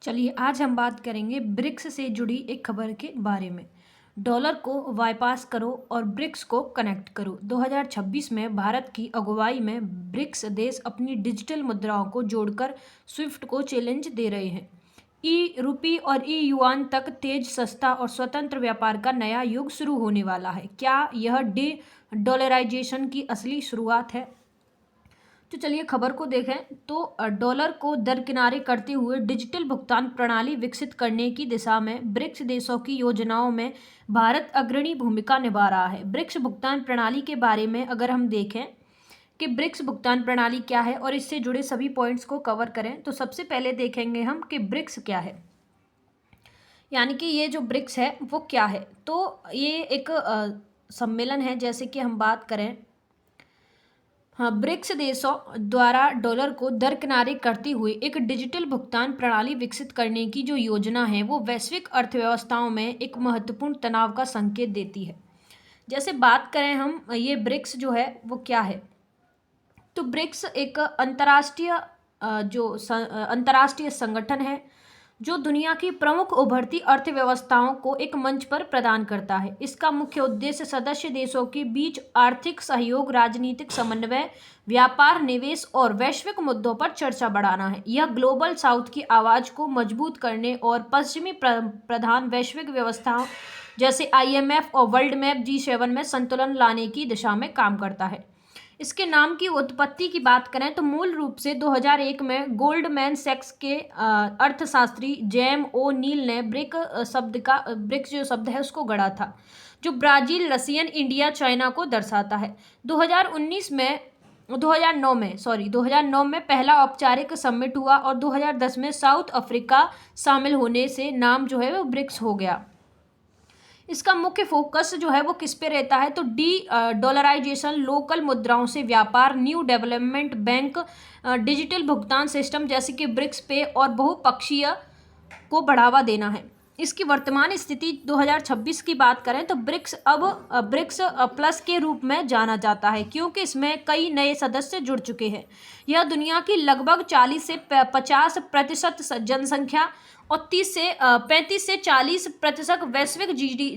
चलिए आज हम बात करेंगे ब्रिक्स से जुड़ी एक खबर के बारे में। डॉलर को बाईपास करो और ब्रिक्स को कनेक्ट करो। 2026 में भारत की अगुवाई में ब्रिक्स देश अपनी डिजिटल मुद्राओं को जोड़कर स्विफ्ट को चैलेंज दे रहे हैं। ई रूपी और ई युआन तक तेज, सस्ता और स्वतंत्र व्यापार का नया युग शुरू होने वाला है। क्या यह डे डॉलराइजेशन की असली शुरुआत है? तो चलिए खबर को देखें तो डॉलर को दरकिनारे करते हुए डिजिटल भुगतान प्रणाली विकसित करने की दिशा में ब्रिक्स देशों की योजनाओं में भारत अग्रणी भूमिका निभा रहा है। ब्रिक्स भुगतान प्रणाली के बारे में अगर हम देखें कि ब्रिक्स भुगतान प्रणाली क्या है और इससे जुड़े सभी पॉइंट्स को कवर करें तो सबसे पहले देखेंगे हम कि ब्रिक्स क्या है, यानी कि ये जो ब्रिक्स है वो क्या है। तो ये एक सम्मेलन है। जैसे कि हम बात करें, हाँ, ब्रिक्स देशों द्वारा डॉलर को दरकिनारे करते हुए एक डिजिटल भुगतान प्रणाली विकसित करने की जो योजना है वो वैश्विक अर्थव्यवस्थाओं में एक महत्वपूर्ण तनाव का संकेत देती है। जैसे बात करें हम, ये ब्रिक्स जो है वो क्या है, तो ब्रिक्स एक अंतर्राष्ट्रीय संगठन है जो दुनिया की प्रमुख उभरती अर्थव्यवस्थाओं को एक मंच पर प्रदान करता है। इसका मुख्य उद्देश्य सदस्य देशों के बीच आर्थिक सहयोग, राजनीतिक समन्वय, व्यापार, निवेश और वैश्विक मुद्दों पर चर्चा बढ़ाना है। यह ग्लोबल साउथ की आवाज़ को मजबूत करने और पश्चिमी प्रधान वैश्विक व्यवस्थाओं जैसे IMF और वर्ल्ड मैप G7 में संतुलन लाने की दिशा में काम करता है। इसके नाम की उत्पत्ति की बात करें तो मूल रूप से 2001 में गोल्डमैन सैक्स के अर्थशास्त्री जेम ओ नील ने ब्रिक्स जो शब्द है उसको गढ़ा था, जो ब्राजील, रसियन, इंडिया, चाइना को दर्शाता है। 2009 में पहला औपचारिक समिट हुआ और 2010 में साउथ अफ्रीका शामिल होने से नाम जो है वो ब्रिक्स हो गया। इसका मुख्य फोकस जो है वो किस पे रहता है, तो डॉलराइजेशन, लोकल मुद्राओं से व्यापार, न्यू डेवलपमेंट बैंक, डिजिटल भुगतान सिस्टम जैसे कि ब्रिक्स पे और बहुपक्षीय को बढ़ावा देना है। इसकी वर्तमान स्थिति 2026 की बात करें तो ब्रिक्स अब ब्रिक्स प्लस के रूप में जाना जाता है, क्योंकि इसमें कई नए सदस्य जुड़ चुके हैं। यह दुनिया की लगभग 40 से 50% जनसंख्या और 35 से 40% वैश्विक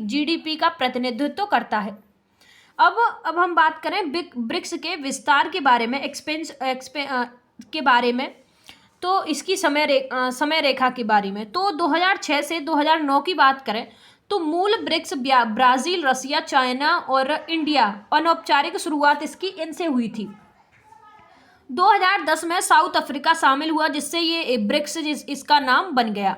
GDP का प्रतिनिधित्व करता है। अब हम बात करें ब्रिक्स के विस्तार के बारे में, के बारे में, तो इसकी समय रेखा के बारे में। तो 2006 से 2009 की बात करें तो मूल ब्रिक्स ब्राज़ील, रसिया, चाइना और इंडिया, अनौपचारिक शुरुआत इसकी इनसे हुई थी। 2010 में साउथ अफ्रीका शामिल हुआ, जिससे ये ब्रिक्स इसका नाम बन गया।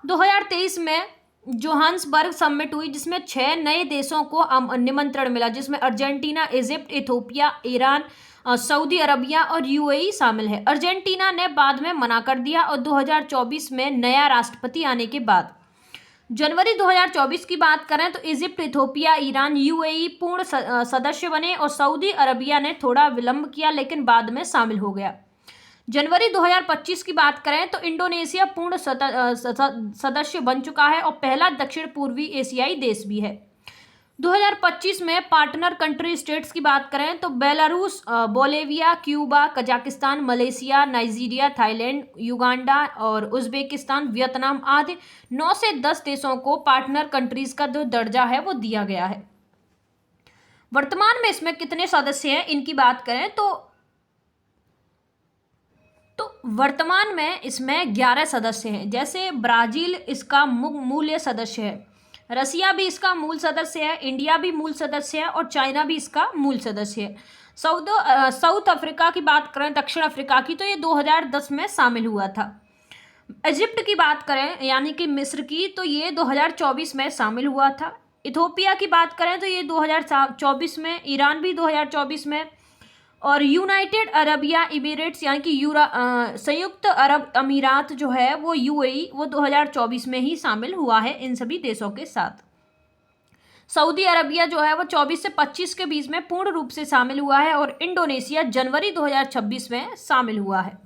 2023 में जोहान्सबर्ग समिट हुई, जिसमें 6 नए देशों को निमंत्रण मिला, जिसमें Argentina, Egypt, Ethiopia, Iran, Saudi Arabia और UAE शामिल है। अर्जेंटीना ने बाद में मना कर दिया और 2024 में नया राष्ट्रपति आने के बाद जनवरी 2024 की बात करें तो इजिप्ट, इथोपिया, ईरान, UAE पूर्ण सदस्य बने और सऊदी अरबिया ने थोड़ा विलंब किया लेकिन बाद में शामिल हो गया। जनवरी 2025 की बात करें तो इंडोनेशिया पूर्ण सदस्य बन चुका है और पहला दक्षिण पूर्वी एशियाई देश भी है। 2025 में पार्टनर कंट्री स्टेट्स की बात करें तो Belarus, Bolivia, Cuba, Kazakhstan, Malaysia, Nigeria, Thailand, Uganda और उज्बेकिस्तान, वियतनाम आदि 9 से 10 देशों को पार्टनर कंट्रीज का जो दर्जा है वो दिया गया है। वर्तमान में इसमें कितने सदस्य हैं इनकी बात करें तो वर्तमान में इसमें 11 सदस्य हैं। जैसे ब्राजील इसका मूल सदस्य है, रसिया भी इसका मूल सदस्य है, इंडिया भी मूल सदस्य है और चाइना भी इसका मूल सदस्य है। साउथ अफ्रीका की बात करें, दक्षिण अफ्रीका की, तो ये 2010 में शामिल हुआ था। इजिप्ट की बात करें यानी कि मिस्र की, तो ये 2024 में शामिल हुआ था। इथोपिया की बात करें तो ये 2024 में, ईरान भी 2024 में और यूनाइटेड अरबिया इमिरेट्स यानी कि संयुक्त अरब अमीरात जो है वो UAE वो 2024 में ही शामिल हुआ है इन सभी देशों के साथ। सऊदी अरबिया जो है वो 24 से 25 के बीच में पूर्ण रूप से शामिल हुआ है और इंडोनेशिया जनवरी 2026 में शामिल हुआ है।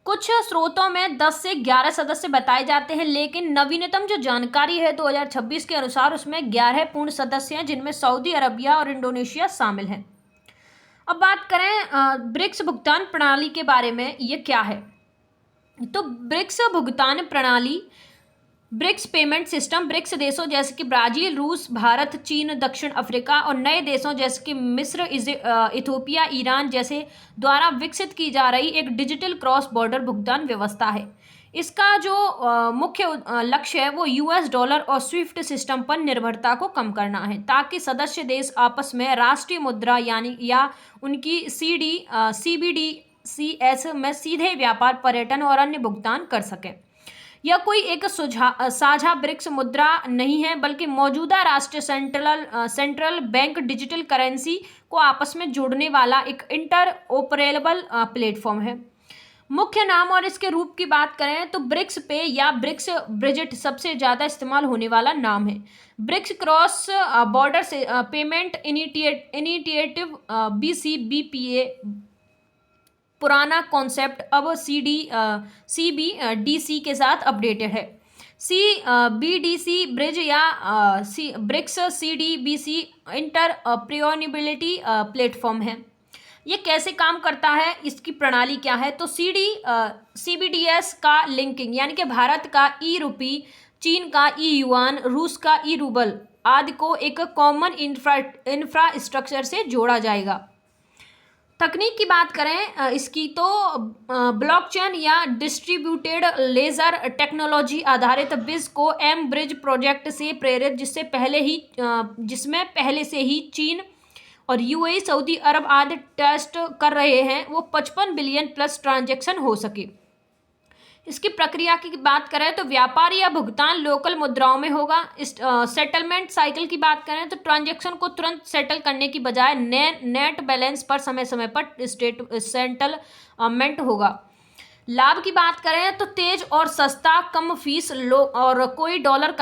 कुछ स्रोतों में 10 से 11 सदस्य बताए जाते हैं, लेकिन नवीनतम जो जानकारी है 2026 के अनुसार उसमें 11 पूर्ण सदस्य हैं, जिनमें सऊदी अरबिया और इंडोनेशिया शामिल हैं। अब बात करें ब्रिक्स भुगतान प्रणाली के बारे में, ये क्या है। तो ब्रिक्स भुगतान प्रणाली, ब्रिक्स पेमेंट सिस्टम ब्रिक्स देशों जैसे कि ब्राजील, रूस, भारत, चीन, दक्षिण अफ्रीका और नए देशों जैसे कि मिस्र, इथोपिया, ईरान जैसे द्वारा विकसित की जा रही एक डिजिटल क्रॉस बॉर्डर भुगतान व्यवस्था है। इसका जो मुख्य लक्ष्य है वो यूएस डॉलर और स्विफ्ट सिस्टम पर निर्भरता को कम करना है, ताकि सदस्य देश आपस में राष्ट्रीय मुद्रा यानी या उनकी सीबीडीसीएस में सीधे व्यापार, पर्यटन और अन्य भुगतान कर सकें। यह कोई एक साझा ब्रिक्स मुद्रा नहीं है, बल्कि मौजूदा राष्ट्रीय सेंट्रल बैंक डिजिटल करेंसी को आपस में जोड़ने वाला एक इंटर ऑपरेबल प्लेटफॉर्म है। मुख्य नाम और इसके रूप की बात करें तो ब्रिक्स पे या ब्रिक्स ब्रिजिट सबसे ज़्यादा इस्तेमाल होने वाला नाम है। ब्रिक्स क्रॉस बॉर्डर से पेमेंट इनिशिएटिव BCBPA पुराना कॉन्सेप्ट अब CBDC के साथ अपडेटेड है। CBDC ब्रिज या ब्रिक्स CDBC इंटरऑपरेबिलिटी प्लेटफॉर्म है। ये कैसे काम करता है, इसकी प्रणाली क्या है? तो CBDS का लिंकिंग यानी कि भारत का ई-रुपी, चीन का ई-युआन, रूस का ई-रूबल आदि को एक कॉमन इंफ्रास्ट्रक्चर से जोड़ा जाएगा। तकनीक की बात करें इसकी तो ब्लॉकचेन या डिस्ट्रीब्यूटेड लेजर टेक्नोलॉजी आधारित बिज को एम ब्रिज प्रोजेक्ट से प्रेरित, जिसमें पहले से ही चीन और यूएई, सऊदी अरब आदि टेस्ट कर रहे हैं, वो 55 बिलियन प्लस ट्रांजैक्शन हो सके। इसकी प्रक्रिया की बात करें तो व्यापार या भुगतान लोकल मुद्राओं में होगा। इस सेटलमेंट साइकिल की बात करें तो ट्रांजैक्शन को तुरंत सेटल करने की बजाय नेट बैलेंस पर समय समय पर सेटलमेंट होगा। लाभ की बात करें तो तेज और सस्ता, कम फीस और कोई डॉलर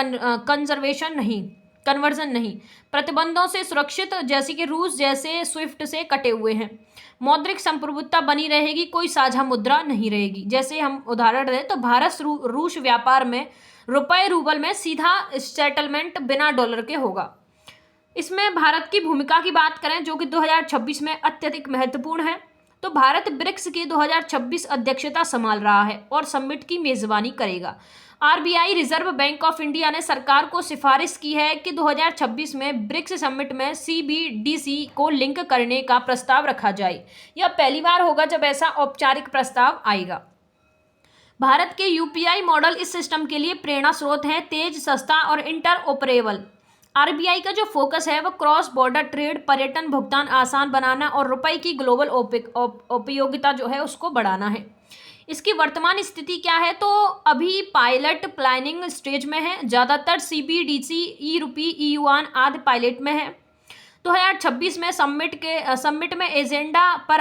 कन्वर्जन नहीं, प्रतिबंधों से सुरक्षित जैसे कि रूस जैसे स्विफ्ट से कटे हुए हैं। मौद्रिक संप्रभुता बनी रहेगी, कोई साझा मुद्रा नहीं रहेगी। जैसे हम उदाहरण दें तो भारत रूस व्यापार में रुपए रूबल में सीधा सेटलमेंट बिना डॉलर के होगा। इसमें भारत की भूमिका की बात करें जो कि 2026 में अत्यधिक महत्वपूर्ण है, तो भारत ब्रिक्स की 2026 अध्यक्षता संभाल रहा है और समिट की मेजबानी करेगा। RBI reserve bank of India ने सरकार को सिफारिश की है कि 2026 में ब्रिक्स समिट में CBDC को लिंक करने का प्रस्ताव रखा जाए। यह पहली बार होगा जब ऐसा औपचारिक प्रस्ताव आएगा। भारत के UPI मॉडल इस सिस्टम के लिए प्रेरणा स्रोत है, तेज, सस्ता और इंटरऑपरेबल। RBI का जो फोकस है वह क्रॉस बॉर्डर ट्रेड, पर्यटन, भुगतान आसान बनाना और रुपए की ग्लोबल उपयोगिता जो है उसको बढ़ाना है। इसकी वर्तमान स्थिति क्या है? तो अभी पायलट प्लानिंग स्टेज में है। ज़्यादातर CBDC, ई-रुपी, ई-युआन आदि पायलट में है। 2026 में समिट में एजेंडा पर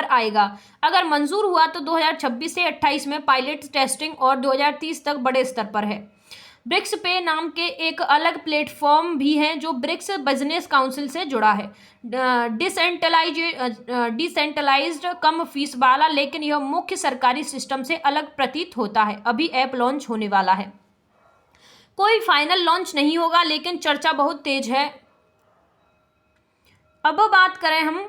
आएगा। अगर मंजूर हुआ तो 2026 से 28 में पायलट टेस्टिंग और 2030 तक बड़े स्तर पर है। ब्रिक्स पे नाम के एक अलग प्लेटफॉर्म भी है जो ब्रिक्स बिजनेस काउंसिल से जुड़ा है। डिसेंट्रलाइज्ड, कम फीस वाला, लेकिन यह मुख्य सरकारी सिस्टम से अलग प्रतीत होता है। अभी ऐप लॉन्च होने वाला है, कोई फाइनल लॉन्च नहीं होगा, लेकिन चर्चा बहुत तेज है। अब बात करें हम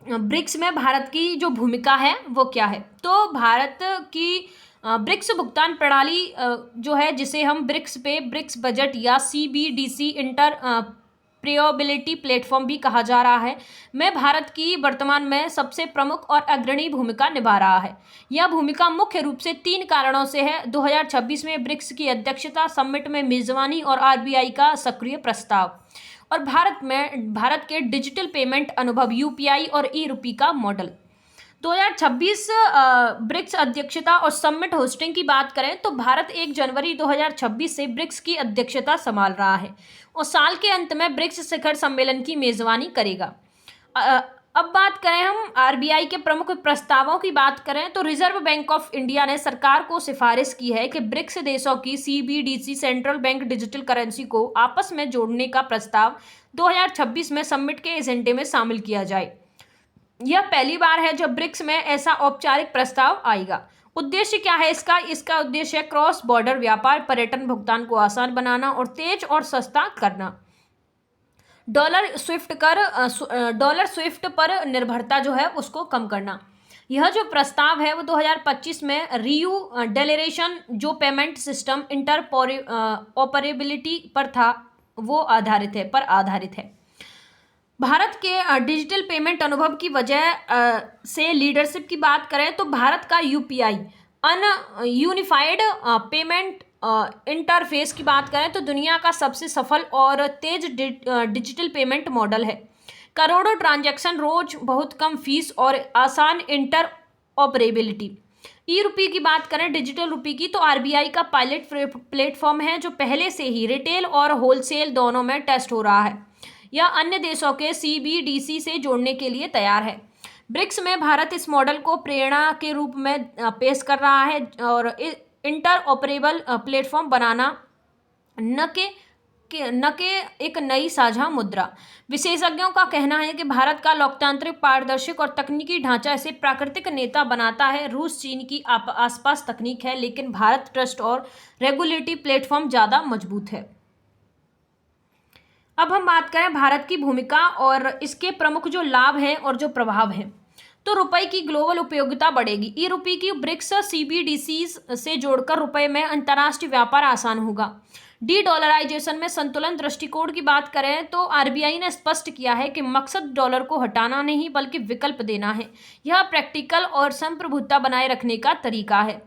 ब्रिक्स में भारत की जो भूमिका है वो क्या है, तो भारत की ब्रिक्स भुगतान प्रणाली जो है, जिसे हम ब्रिक्स बजट या CBDC इंटरऑपरेबिलिटी प्लेटफॉर्म भी कहा जा रहा है, में भारत की वर्तमान में सबसे प्रमुख और अग्रणी भूमिका निभा रहा है। यह भूमिका मुख्य रूप से 3 कारणों से है: 2026 में ब्रिक्स की अध्यक्षता, समिट में मेजबानी और RBI का सक्रिय प्रस्ताव, और भारत के डिजिटल पेमेंट अनुभव, UPI और ई-रुपी का मॉडल। 2026 ब्रिक्स अध्यक्षता और समिट होस्टिंग की बात करें तो भारत 1 जनवरी 2026 से ब्रिक्स की अध्यक्षता संभाल रहा है और साल के अंत में ब्रिक्स शिखर सम्मेलन की मेजबानी करेगा। अब बात करें हम RBI के प्रमुख प्रस्तावों की बात करें तो रिजर्व बैंक ऑफ इंडिया ने सरकार को सिफारिश की है कि ब्रिक्स देशों की CBDC central bank digital currency को आपस में जोड़ने का प्रस्ताव 2026 में समिट के एजेंडे में शामिल किया जाए। यह पहली बार है जब ब्रिक्स में ऐसा औपचारिक प्रस्ताव आएगा। उद्देश्य क्या है इसका उद्देश्य है क्रॉस बॉर्डर व्यापार, पर्यटन, भुगतान को आसान बनाना और तेज और सस्ता करना। डॉलर स्विफ्ट पर निर्भरता जो है उसको कम करना। यह जो प्रस्ताव है वो 2025 में रियू डेलेरेशन जो पेमेंट सिस्टम ऑपरेबिलिटी पर था वो आधारित है। भारत के डिजिटल पेमेंट अनुभव की वजह से लीडरशिप की बात करें तो भारत का यूपीआई यूनिफाइड पेमेंट इंटरफेस की बात करें तो दुनिया का सबसे सफल और तेज डिजिटल पेमेंट मॉडल है। करोड़ों ट्रांजैक्शन रोज, बहुत कम फीस और आसान इंटर ऑपरेबिलिटी। ई रुपी की बात करें, डिजिटल रुपी की, तो आरबीआई का पायलट प्लेटफॉर्म है जो पहले से ही रिटेल और होलसेल दोनों में टेस्ट हो रहा है। यह अन्य देशों के सीबीडीसी से जोड़ने के लिए तैयार है। ब्रिक्स में भारत इस मॉडल को प्रेरणा के रूप में पेश कर रहा है और इंटर ऑपरेबल प्लेटफॉर्म बनाना न के एक नई साझा मुद्रा। विशेषज्ञों का कहना है कि भारत का लोकतांत्रिक, पारदर्शक और तकनीकी ढांचा इसे प्राकृतिक नेता बनाता है। रूस चीन की आसपास तकनीक है, लेकिन भारत ट्रस्ट और रेगुलेटरी प्लेटफॉर्म ज़्यादा मजबूत है। अब हम बात करें भारत की भूमिका और इसके प्रमुख जो लाभ हैं और जो प्रभाव हैं। तो रुपए की ग्लोबल उपयोगिता बढ़ेगी। ई रुपये की ब्रिक्स सीबीडीसी से जोड़कर रुपए में अंतर्राष्ट्रीय व्यापार आसान होगा। डी डॉलराइजेशन में संतुलन दृष्टिकोण की बात करें तो आरबीआई ने स्पष्ट किया है कि मकसद डॉलर को हटाना नहीं बल्कि विकल्प देना है। यह प्रैक्टिकल और संप्रभुता बनाए रखने का तरीका है।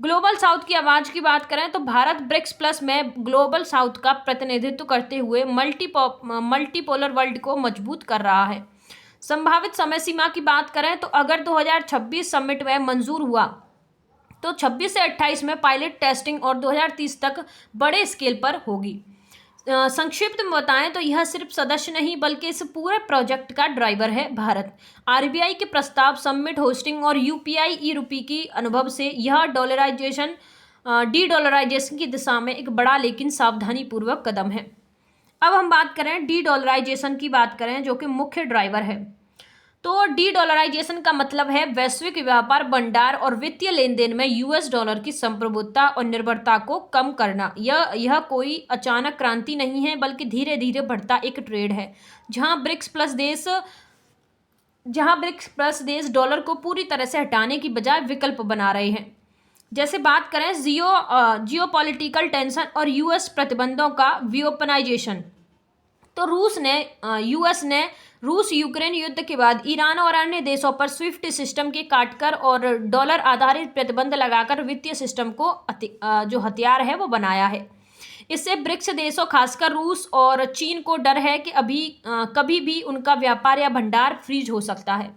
ग्लोबल साउथ की आवाज की बात करें तो भारत ब्रिक्स प्लस में ग्लोबल साउथ का प्रतिनिधित्व करते हुए मल्टीपोलर वर्ल्ड को मजबूत कर रहा है। संभावित समय सीमा की बात करें तो अगर 2026 समिट में मंजूर हुआ तो 26 से 28 में पायलट टेस्टिंग और 2030 तक बड़े स्केल पर होगी। संक्षिप्त में बताएं तो यह सिर्फ सदस्य नहीं बल्कि इस पूरे प्रोजेक्ट का ड्राइवर है भारत। आरबीआई के प्रस्ताव, समिट होस्टिंग और यूपीआई ई रुपये की अनुभव से यह डी डॉलराइजेशन की दिशा में एक बड़ा लेकिन सावधानी पूर्वक कदम है। अब हम बात करें डी डॉलराइजेशन की बात करें जो कि मुख्य ड्राइवर है। तो डी डॉलराइजेशन का मतलब है वैश्विक व्यापार, भंडार और वित्तीय लेन देन में यूएस डॉलर की संप्रभुता और निर्भरता को कम करना। यह कोई अचानक क्रांति नहीं है बल्कि धीरे धीरे बढ़ता एक ट्रेड है जहां ब्रिक्स प्लस देश डॉलर को पूरी तरह से हटाने की बजाय विकल्प बना रहे हैं। जैसे बात करें जियोपॉलिटिकल टेंशन और यूएस प्रतिबंधों का वेपनाइजेशन, तो यूएस ने रूस यूक्रेन युद्ध के बाद ईरान और अन्य देशों पर स्विफ्ट सिस्टम के काटकर और डॉलर आधारित प्रतिबंध लगाकर वित्तीय सिस्टम को जो हथियार है वो बनाया है। इससे ब्रिक्स देशों खासकर रूस और चीन को डर है कि कभी भी उनका व्यापार या भंडार फ्रीज हो सकता है।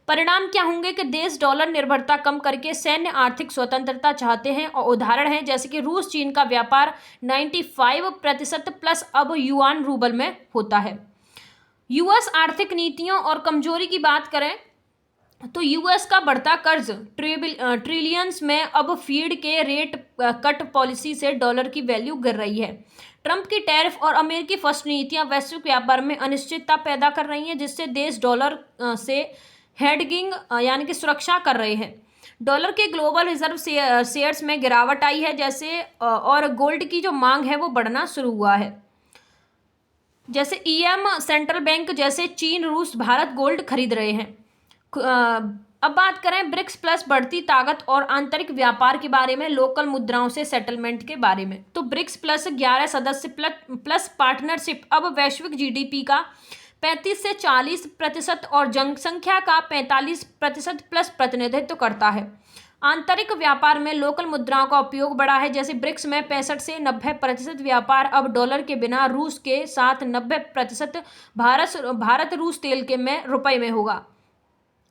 परिणाम क्या होंगे कि देश डॉलर निर्भरता कम करके सैन्य आर्थिक स्वतंत्रता चाहते हैं और उदाहरण हैं जैसे कि रूस चीन का व्यापार 95% प्लस अब युआन रूबल में होता है। यूएस आर्थिक नीतियों और कमजोरी की बात करें तो यूएस का बढ़ता कर्ज ट्रिलियंस में अब फीड के रेट कट पॉलिसी से डॉलर की वैल्यू गिर रही है। ट्रंप की टैरिफ और अमेरिकी फर्स्ट नीतियां वैश्विक व्यापार में अनिश्चितता पैदा कर रही हैं जिससे देश डॉलर से हेडगिंग यानी कि सुरक्षा कर रहे हैं। डॉलर के ग्लोबल रिजर्व शेयर्स में गिरावट आई है जैसे और गोल्ड की जो मांग है वो बढ़ना शुरू हुआ है। जैसे ईएम सेंट्रल बैंक जैसे चीन, रूस, भारत गोल्ड खरीद रहे हैं। अब बात करें ब्रिक्स प्लस बढ़ती ताकत और आंतरिक व्यापार के बारे में, लोकल मुद्राओं से सेटलमेंट के बारे में। तो ब्रिक्स प्लस 11 सदस्य प्लस पार्टनरशिप अब वैश्विक जीडीपी का 35 से 40% और जनसंख्या का 45% प्लस प्रतिनिधित्व करता है। आंतरिक व्यापार में लोकल मुद्राओं का उपयोग बढ़ा है जैसे ब्रिक्स में 65 से 90% व्यापार अब डॉलर के बिना रूस के साथ 90% भारत रूस तेल के में रुपए में होगा।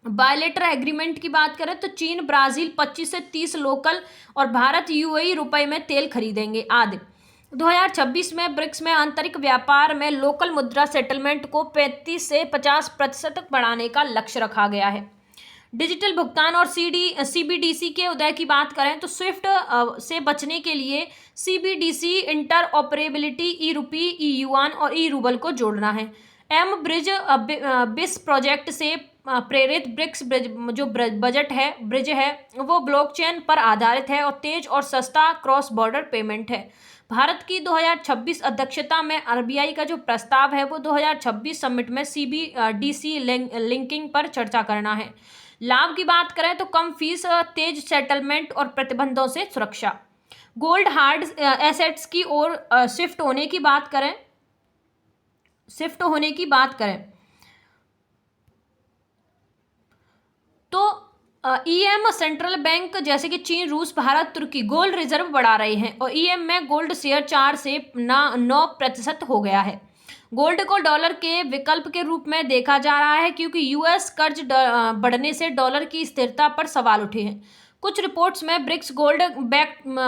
बायलेटरल एग्रीमेंट की बात करें तो चीन ब्राजील 25 से 30 लोकल और भारत यूएई रुपए में तेल खरीदेंगे आदि। 2026 में ब्रिक्स में आंतरिक व्यापार में लोकल मुद्रा सेटलमेंट को 35 से 50% तक बढ़ाने का लक्ष्य रखा गया है। डिजिटल भुगतान और सीबीडीसी के उदय की बात करें तो स्विफ्ट से बचने के लिए सीबीडीसी इंटर ऑपरेबिलिटी ई रुपी, ई युआन और ई रूबल को जोड़ना है। बिस प्रोजेक्ट से प्रेरित ब्रिक्स जो ब्रिज है वो ब्लॉकचेन पर आधारित है और तेज और सस्ता क्रॉस बॉर्डर पेमेंट है। भारत की 2026 अध्यक्षता में आरबीआई का जो प्रस्ताव है वो 2026 समिट में सीबीडीसी लिंकिंग पर चर्चा करना है। लाभ की बात करें तो कम फीस, तेज सेटलमेंट और प्रतिबंधों से सुरक्षा। गोल्ड हार्ड एसेट्स की ओर शिफ्ट होने की बात करें तो ईएम सेंट्रल बैंक जैसे कि चीन, रूस, भारत, तुर्की गोल्ड रिजर्व बढ़ा रहे हैं और ईएम में गोल्ड शेयर 4 से 9% हो गया है। गोल्ड को डॉलर के विकल्प के रूप में देखा जा रहा है क्योंकि यूएस कर्ज बढ़ने से डॉलर की स्थिरता पर सवाल उठे हैं। कुछ रिपोर्ट्स में ब्रिक्स गोल्ड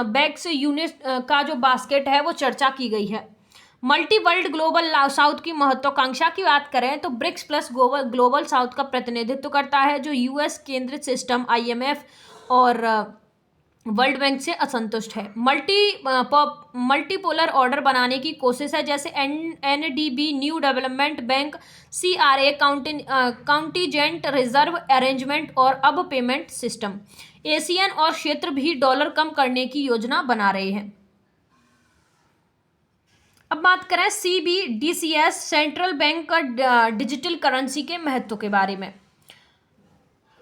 बैक्स यूनिट का जो बास्केट है वो चर्चा की गई है। मल्टी वर्ल्ड ग्लोबल साउथ की महत्वाकांक्षा की बात करें तो ब्रिक्स प्लस ग्लोबल साउथ का प्रतिनिधित्व करता है जो यूएस केंद्रित सिस्टम, आईएमएफ और वर्ल्ड बैंक से असंतुष्ट है। मल्टीपोलर ऑर्डर बनाने की कोशिश है जैसे NDB, New Development Bank, CRA, Contingent Reserve Arrangement और अब पेमेंट सिस्टम। एशियन और क्षेत्र भी डॉलर कम करने की योजना बना रहे हैं। अब बात करें सीबीडीसीएस सेंट्रल बैंक डिजिटल करेंसी के महत्व के बारे में।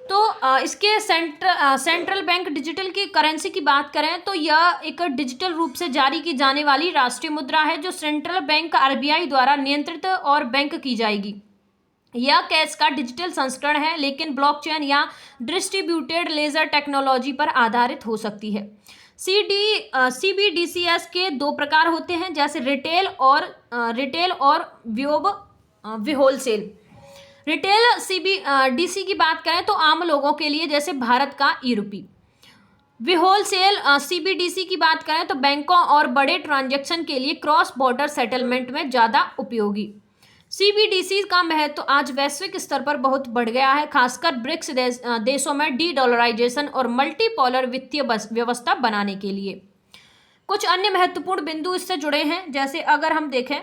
तो इसके सेंट्रल बैंक डिजिटल की करेंसी की बात करें तो यह एक डिजिटल रूप से जारी की जाने वाली राष्ट्रीय मुद्रा है जो सेंट्रल बैंक आरबीआई द्वारा नियंत्रित और बैंक की जाएगी। यह कैश का डिजिटल संस्करण है लेकिन ब्लॉकचेन या डिस्ट्रीब्यूटेड लेजर टेक्नोलॉजी पर आधारित हो सकती है। सीबीडीसीएस के 2 प्रकार होते हैं जैसे रिटेल और होलसेल। रिटेल सीबीडीसी की बात करें तो आम लोगों के लिए जैसे भारत का ई-रूपी। होलसेल सीबीडीसी की बात करें तो बैंकों और बड़े ट्रांजैक्शन के लिए क्रॉस बॉर्डर सेटलमेंट में ज़्यादा उपयोगी। सीबीडीसी का महत्व आज वैश्विक स्तर पर बहुत बढ़ गया है, खासकर ब्रिक्स देशों में डी डॉलराइजेशन और मल्टीपोलर वित्तीय व्यवस्था बनाने के लिए। कुछ अन्य महत्वपूर्ण बिंदु इससे जुड़े हैं जैसे अगर हम देखें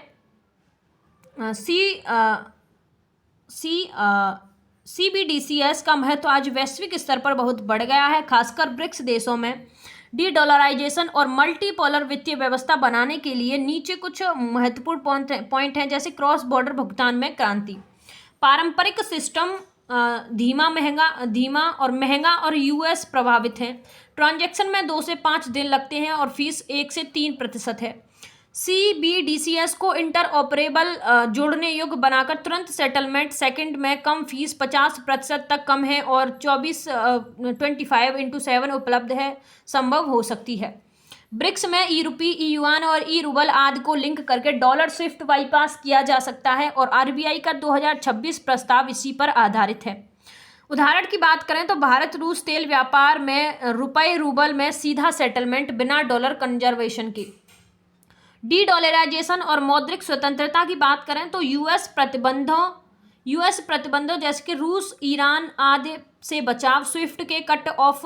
सीबीडीसीएस का महत्व आज वैश्विक स्तर पर बहुत बढ़ गया है, खासकर ब्रिक्स देशों में डी डॉलराइजेशन और मल्टीपोलर वित्तीय व्यवस्था बनाने के लिए। नीचे कुछ महत्वपूर्ण पॉइंट हैं जैसे क्रॉस बॉर्डर भुगतान में क्रांति। पारंपरिक सिस्टम धीमा और महंगा और यूएस प्रभावित है। ट्रांजैक्शन में 2 से 5 दिन लगते हैं और फीस 1 से 3% है। सीबीडीसीएस को इंटरऑपरेबल जोड़ने योग्य बनाकर तुरंत सेटलमेंट, सेकंड में कम फीस 50% तक कम है और 24/7 उपलब्ध है संभव हो सकती है। ब्रिक्स में ई-रूपी, ई-युआन और ई-रूबल आदि को लिंक करके डॉलर स्विफ्ट बाईपास किया जा सकता है और आरबीआई का 2026 प्रस्ताव इसी पर आधारित है। उदाहरण की बात करें तो भारत रूस तेल व्यापार में रुपये रूबल में सीधा सेटलमेंट बिना डॉलर कंजर्वेशन के। डी डॉलराइजेशन और मौद्रिक स्वतंत्रता की बात करें तो यूएस प्रतिबंधों जैसे कि रूस, ईरान आदि से बचाव, स्विफ्ट के कट ऑफ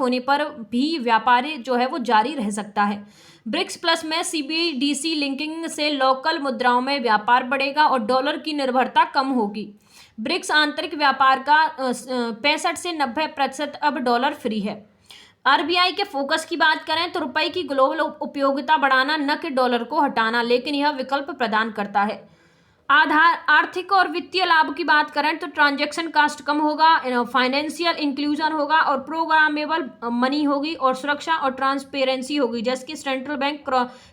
होने पर भी व्यापार जो है वो जारी रह सकता है। ब्रिक्स प्लस में सीबीडीसी लिंकिंग से लोकल मुद्राओं में व्यापार बढ़ेगा और डॉलर की निर्भरता कम होगी। ब्रिक्स आंतरिक व्यापार का 65 से 90% अब डॉलर फ्री है। आरबीआई के फोकस की बात करें तो रुपए की ग्लोबल उपयोगिता बढ़ाना, न कि डॉलर को हटाना, लेकिन यह विकल्प प्रदान करता है। आर्थिक और वित्तीय लाभ की बात करें तो ट्रांजैक्शन कास्ट कम होगा, फाइनेंशियल इंक्लूजन होगा और प्रोग्रामेबल मनी होगी और सुरक्षा और ट्रांसपेरेंसी होगी। जैसे कि सेंट्रल बैंक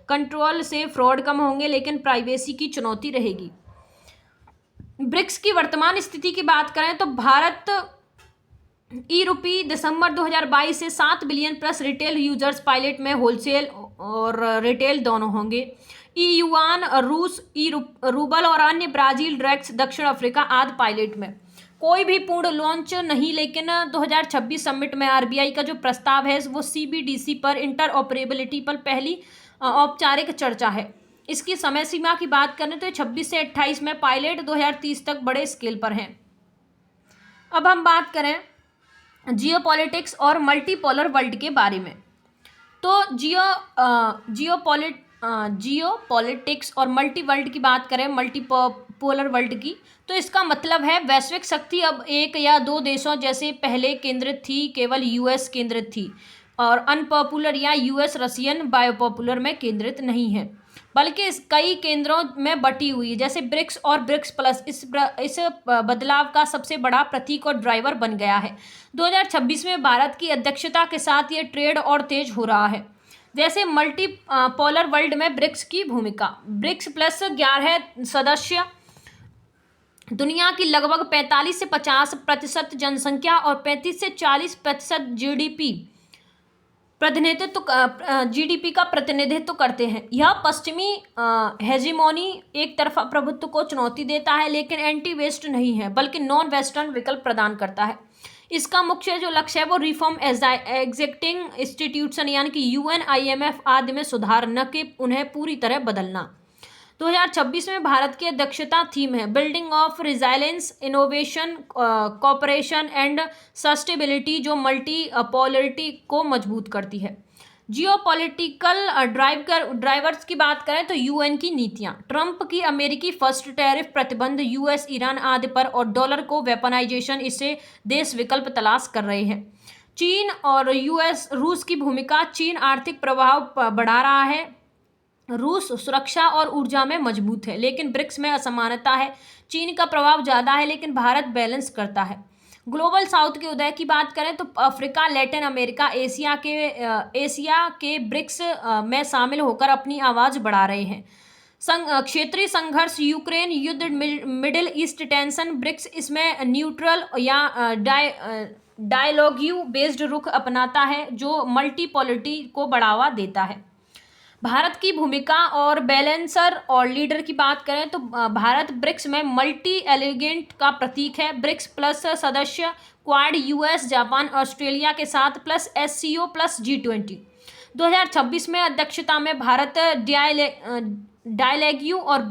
कंट्रोल से फ्रॉड कम होंगे लेकिन प्राइवेसी की चुनौती रहेगी। ब्रिक्स की वर्तमान स्थिति की बात करें तो भारत ई-रूपी दिसंबर 2022 से 7 billion plus retail users pilot में होलसेल और रिटेल दोनों होंगे। ई-युआन, रूस, रूबल और अन्य ब्राजील, ड्रैक्स, दक्षिण अफ्रीका आदि पायलट में। कोई भी पूर्ण लॉन्च नहीं, लेकिन 2026 समिट में आरबीआई का जो प्रस्ताव है वो सीबीडीसी पर इंटरऑपरेबिलिटी पर पहली औपचारिक चर्चा है। इसकी समय सीमा की बात करें तो 26 से 28 में पायलट, 2030 तक बड़े स्केल पर हैं। अब हम बात करें जियोपॉलिटिक्स और मल्टीपोलर वर्ल्ड के बारे में। तो जियोपॉलिटिक्स और मल्टी वर्ल्ड की बात करें, मल्टीपोलर वर्ल्ड की, तो इसका मतलब है वैश्विक शक्ति अब 1 या 2 देशों जैसे पहले केंद्रित थी, केवल यूएस केंद्रित थी। और अनपॉपुलर या यूएस रशियन बायोपॉपुलर में केंद्रित नहीं है, बल्कि इस कई केंद्रों में बटी हुई है, जैसे ब्रिक्स और ब्रिक्स प्लस इस बदलाव का सबसे बड़ा प्रतीक और ड्राइवर बन गया है। 2026 में भारत की अध्यक्षता के साथ ये ट्रेड और तेज हो रहा है। जैसे मल्टी पोलर वर्ल्ड में ब्रिक्स की भूमिका। ब्रिक्स प्लस 11 सदस्य दुनिया की लगभग 45 से 50% जनसंख्या और 35 से 40% जीडीपी का प्रतिनिधित्व करते हैं। यह पश्चिमी हेजिमोनी एक तरफा प्रभुत्व को चुनौती देता है, लेकिन एंटी वेस्ट नहीं है, बल्कि नॉन वेस्टर्न विकल्प प्रदान करता है। इसका मुख्य जो लक्ष्य है वो रिफॉर्म एग्जिस्टिंग इंस्टीट्यूशन यानी कि यूएन, आईएमएफ आदि में सुधार, न कि उन्हें पूरी तरह बदलना। 2026 में भारत की अध्यक्षता थीम है building of resilience, innovation, cooperation and sustainability, जो मल्टी पोलरिटी को मजबूत करती है। जियोपॉलिटिकल ड्राइवर्स की बात करें तो यूएन की नीतियां, ट्रंप की अमेरिकी फर्स्ट टैरिफ प्रतिबंध यूएस, ईरान आदि पर और डॉलर को वेपनाइजेशन, इससे देश विकल्प तलाश कर रहे हैं। चीन और रूस की भूमिका। चीन आर्थिक प्रभाव बढ़ा रहा है, रूस सुरक्षा और ऊर्जा में मजबूत है, लेकिन ब्रिक्स में असमानता है। चीन का प्रभाव ज़्यादा है, लेकिन भारत बैलेंस करता है। ग्लोबल साउथ के उदय की बात करें तो अफ्रीका, लैटिन अमेरिका, एशिया के ब्रिक्स में शामिल होकर अपनी आवाज़ बढ़ा रहे हैं। क्षेत्रीय संघर्ष, यूक्रेन युद्ध, मिडिल ईस्ट टेंशन, ब्रिक्स इसमें न्यूट्रल या डायलॉग्यू बेस्ड रुख अपनाता है, जो मल्टीपोलिटी को बढ़ावा देता है। भारत की भूमिका और बैलेंसर और लीडर की बात करें तो भारत ब्रिक्स में मल्टी एलिगेंट का प्रतीक है। ब्रिक्स प्लस सदस्य क्वाड, यूएस, जापान, ऑस्ट्रेलिया के साथ प्लस एससीओ प्लस G20। 2026 में अध्यक्षता में भारत डायलॉग्यू और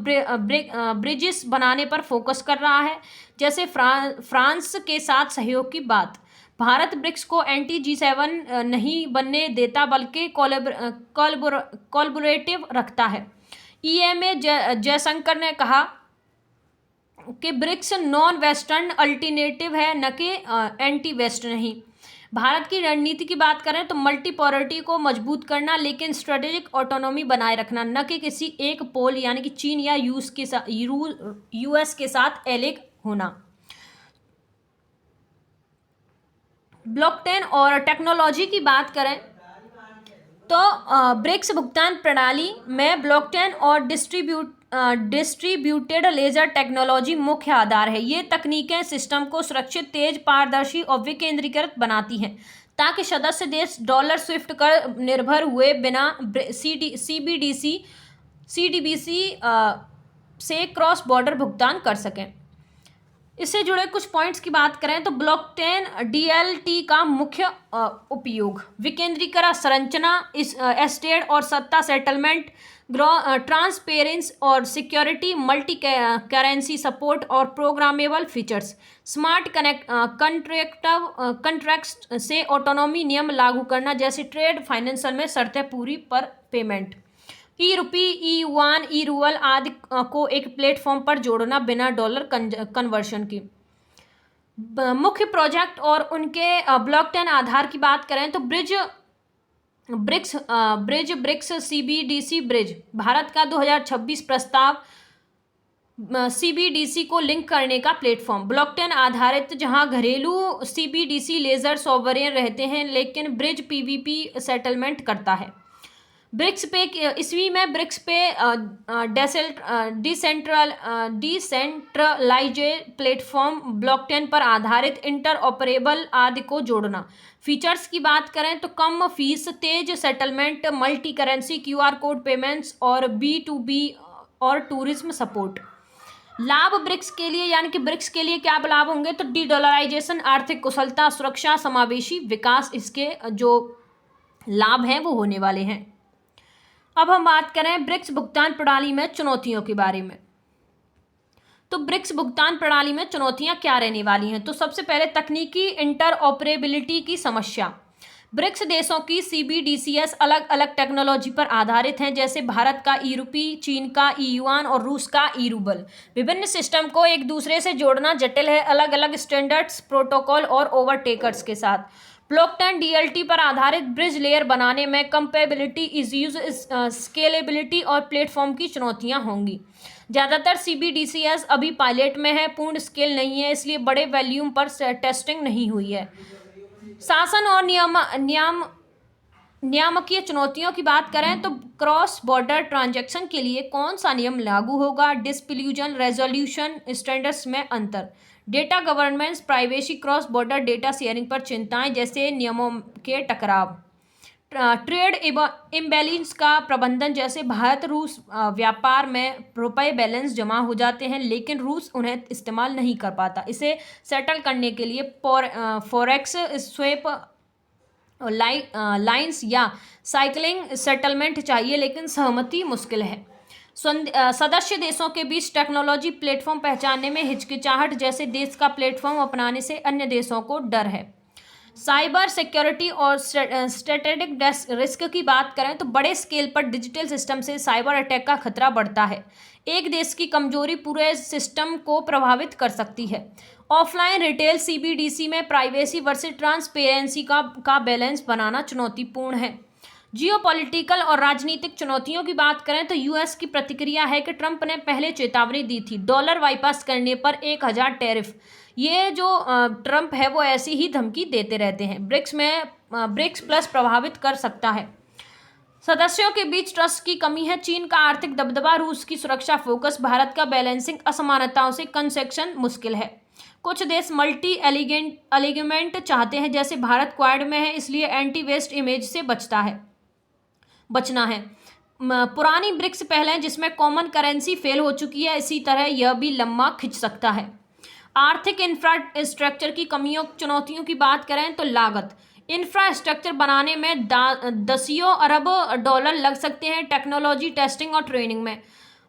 ब्रिजेस बनाने पर फोकस कर रहा है, जैसे फ्रांस के साथ सहयोग की बात। भारत ब्रिक्स को एंटी G7 नहीं बनने देता, बल्कि कोलैबोरेटिव रखता है। ईएमए जयशंकर ने कहा कि ब्रिक्स नॉन वेस्टर्न अल्टरनेटिव है, न कि एंटी वेस्ट नहीं। भारत की रणनीति की बात करें तो मल्टीपोलरिटी को मजबूत करना, लेकिन स्ट्रेटेजिक ऑटोनॉमी बनाए रखना, न कि किसी एक पोल यानी कि चीन या यूएस के साथ एलिग होना। ब्लॉकचेन और टेक्नोलॉजी की बात करें तो ब्रिक्स भुगतान प्रणाली में ब्लॉकचेन और डिस्ट्रीब्यूटेड लेजर टेक्नोलॉजी मुख्य आधार है। ये तकनीकें सिस्टम को सुरक्षित, तेज, पारदर्शी और विकेंद्रीकृत बनाती हैं, ताकि सदस्य देश डॉलर स्विफ्ट कर निर्भर हुए बिना सीडीबीसी से क्रॉस बॉर्डर भुगतान कर सकें। इससे जुड़े कुछ पॉइंट्स की बात करें तो ब्लॉकचेन डीएलटी का मुख्य उपयोग विकेंद्रीकरण संरचना, एस्टेट और सत्ता सेटलमेंट, ट्रांसपेरेंसी और सिक्योरिटी, मल्टी करेंसी सपोर्ट और प्रोग्रामेबल फीचर्स, स्मार्ट कॉन्ट्रैक्ट से ऑटोनॉमी, नियम लागू करना जैसे ट्रेड फाइनेंशियल में शर्तें पूरी पर पेमेंट, ई रुपी, ई युआन, ई रूबल आदि को एक प्लेटफॉर्म पर जोड़ना बिना डॉलर कन्वर्शन की। मुख्य प्रोजेक्ट और उनके ब्लॉकचेन आधार की बात करें तो ब्रिक्स सीबीडीसी ब्रिज, भारत का 2026 प्रस्ताव सीबीडीसी को लिंक करने का प्लेटफॉर्म, ब्लॉकचेन आधारित, जहां घरेलू सीबीडीसी लेजर सॉवरेन रहते हैं, लेकिन ब्रिज पीवीपी सेटलमेंट करता है। ब्रिक्स पे ईस्वी में ब्रिक्स पे डिसेंट्रलाइज्ड प्लेटफॉर्म, ब्लॉकचेन पर आधारित, इंटरऑपरेबल आदि को जोड़ना। फीचर्स की बात करें तो कम फीस, तेज settlement, multi currency, QR code payments और B2B और टूरिज्म सपोर्ट। लाभ ब्रिक्स के लिए यानी कि ब्रिक्स के लिए क्या लाभ होंगे तो डीडॉलराइजेशन, आर्थिक कुशलता, सुरक्षा, समावेशी विकास, इसके जो लाभ हैं वो होने वाले हैं। अब हम बात करें ब्रिक्स भुगतान प्रणाली में चुनौतियों के बारे में। तो ब्रिक्स भुगतान प्रणाली में चुनौतियां क्या रहने वाली हैं, तो सबसे पहले तकनीकी इंटरऑपरेबिलिटी की समस्या। ब्रिक्स देशों की सीबीडीसीएस अलग अलग टेक्नोलॉजी पर आधारित हैं, जैसे भारत का ई रुपी, चीन का ई युआन और रूस का ई रूबल। विभिन्न सिस्टम को एक दूसरे से जोड़ना जटिल है, अलग अलग स्टैंडर्ड्स, प्रोटोकॉल और ओवरटेकर्स के साथ। ब्लॉकचेन डीएलटी पर आधारित ब्रिज लेयर बनाने में कंपेबिलिटी, इश्यूज, स्केलेबिलिटी और प्लेटफॉर्म की चुनौतियां होंगी। ज़्यादातर सीबीडीसीएस अभी पायलट में है, पूर्ण स्केल नहीं है, इसलिए बड़े वॉल्यूम पर टेस्टिंग नहीं हुई है। शासन और नियामकीय चुनौतियों की बात करें तो क्रॉस बॉर्डर ट्रांजैक्शन के लिए कौन सा नियम लागू होगा, डिस्प्यूजन रेजोल्यूशन स्टैंडर्ड्स में अंतर, data governance, privacy, cross border data sharing पर चिंताएं जैसे नियमों के टकराव, ट्रेड इम्बैलेंस का प्रबंधन जैसे भारत रूस व्यापार में रुपए बैलेंस जमा हो जाते हैं लेकिन रूस उन्हें इस्तेमाल नहीं कर पाता, इसे सेटल करने के लिए फॉरेक्स स्वैप लाइंस या साइक्लिंग सेटलमेंट चाहिए लेकिन सहमति मुश्किल है। सदस्य देशों के बीच टेक्नोलॉजी प्लेटफॉर्म पहचानने में हिचकिचाहट जैसे देश का प्लेटफॉर्म अपनाने से अन्य देशों को डर है। साइबर सिक्योरिटी और स्ट्रेटेजिक रिस्क की बात करें तो बड़े स्केल पर डिजिटल सिस्टम से साइबर अटैक का खतरा बढ़ता है। एक देश की कमजोरी पूरे सिस्टम को प्रभावित कर सकती है। ऑफलाइन रिटेल सीबीडीसी में प्राइवेसी वर्सेस ट्रांसपेरेंसी का बैलेंस बनाना चुनौतीपूर्ण है। जियोपॉलिटिकल और राजनीतिक चुनौतियों की बात करें तो यूएस की प्रतिक्रिया है कि ट्रंप ने पहले चेतावनी दी थी, $, बाईपास करने पर 1000 टैरिफ। ये जो ट्रंप है वो ऐसी ही धमकी देते रहते हैं। ब्रिक्स प्लस प्रभावित कर सकता है। सदस्यों के बीच ट्रस्ट की कमी है। चीन का आर्थिक दबदबा, रूस की सुरक्षा फोकस, भारत का बैलेंसिंग, असमानताओं से कंसेक्शन मुश्किल है। कुछ देश मल्टी एलिगेंट चाहते हैं जैसे भारत क्वाड में है, इसलिए एंटी वेस्ट इमेज से बचना है। पुरानी ब्रिक्स पहले जिसमें कॉमन करेंसी फेल हो चुकी है, इसी तरह यह भी लंबा खिंच सकता है। आर्थिक इंफ्रास्ट्रक्चर की कमियों चुनौतियों की बात करें तो लागत, इंफ्रास्ट्रक्चर बनाने में दसियों अरब $, लग सकते हैं टेक्नोलॉजी, टेस्टिंग और ट्रेनिंग में।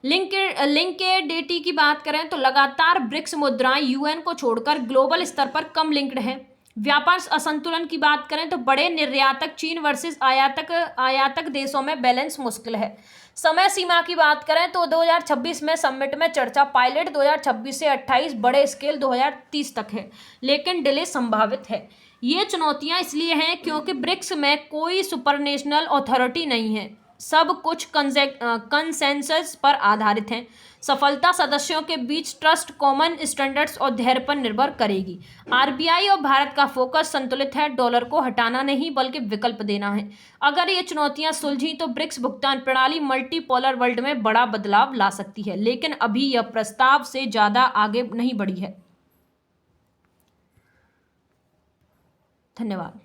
लिंकेडिटी की बात करें तो लगातार ब्रिक्स मुद्राएं यूएन को छोड़कर ग्लोबल स्तर पर कम लिंक्ड हैं। व्यापार असंतुलन की बात करें तो बड़े निर्यातक चीन वर्सेस आयातक देशों में बैलेंस मुश्किल है। समय सीमा की बात करें तो 2026 में समिट में चर्चा, पायलट 2026 से 28, बड़े स्केल 2030 तक है, लेकिन डिले संभावित है। ये चुनौतियां इसलिए हैं क्योंकि ब्रिक्स में कोई सुपरनेशनल अथॉरिटी नहीं है, सब कुछ कंसेंसस पर आधारित हैं। सफलता सदस्यों के बीच ट्रस्ट, कॉमन स्टैंडर्ड्स और धैर्य पर निर्भर करेगी। आरबीआई और भारत का फोकस संतुलित है, डॉलर को हटाना नहीं बल्कि विकल्प देना है। अगर ये चुनौतियां सुलझी तो ब्रिक्स भुगतान प्रणाली मल्टीपोलर वर्ल्ड में बड़ा बदलाव ला सकती है, लेकिन अभी यह प्रस्ताव से ज़्यादा आगे नहीं बढ़ी है। धन्यवाद।